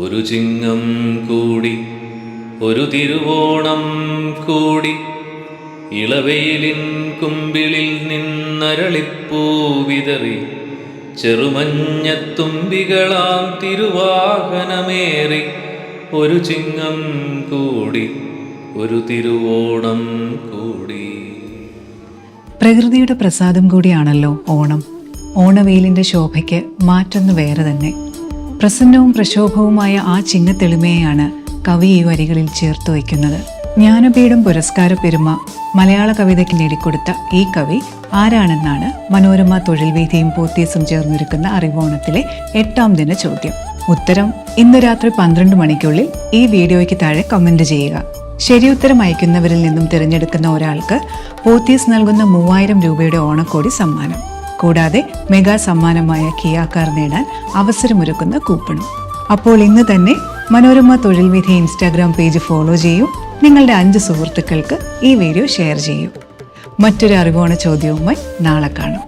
ഒരു ചിങ്ങം കൂടി ഒരു തിരുവോണം കൂടി ഇളവെയിലിൻ കുമ്പിളിൽ നിന്നരളിപ്പൂ വിതറി ചെറുമഞ്ഞത്തുമ്പികളാം തിരുവാഹനമേറി ഒരു ചിങ്ങം കൂടി ഒരു തിരുവോണം കൂടി. പ്രകൃതിയുടെ പ്രസാദം കൂടിയാണല്ലോ ഓണം. ഓണവെയിലിൻ്റെ ശോഭയ്ക്ക് മാറ്റൊന്നു വേറെ തന്നെ. പ്രസന്നവും പ്രശോഭവുമായ ആ ചിങ്ങത്തെളിമയെയാണ് കവി ഈ വരികളിൽ ചേർത്ത് വയ്ക്കുന്നത്. ജ്ഞാനപീഠം പുരസ്കാര പെരുമ മലയാള കവിതയ്ക്ക് നേടിക്കൊടുത്ത ഈ കവി ആരാണെന്നാണ് മനോരമ തൊഴിൽവേദിയും പോത്തീസും ചേർന്നൊരുക്കുന്ന അറിവോണത്തിലെ 8ാം ദിന ചോദ്യം. ഉത്തരം ഇന്ന് രാത്രി 12 മണിക്കുള്ളിൽ ഈ വീഡിയോയ്ക്ക് താഴെ കമന്റ് ചെയ്യുക. ശരിയുത്തരം അയക്കുന്നവരിൽ നിന്നും തിരഞ്ഞെടുക്കുന്ന ഒരാൾക്ക് പോത്തീസ് നൽകുന്ന 3000 രൂപയുടെ ഓണക്കോടി സമ്മാനം, കൂടാതെ മെഗാ സമ്മാനമായ കിയാ കാർ നേടാൻ അവസരമൊരുക്കുന്ന കൂപ്പണും. അപ്പോൾ ഇന്ന് തന്നെ മനോരമ തൊഴിൽവിധി ഇൻസ്റ്റാഗ്രാം പേജ് ഫോളോ ചെയ്യൂ. നിങ്ങളുടെ 5 സുഹൃത്തുക്കൾക്ക് ഈ വീഡിയോ ഷെയർ ചെയ്യൂ. മറ്റൊരു അറിവോണ ചോദ്യവുമായി നാളെ കാണാം.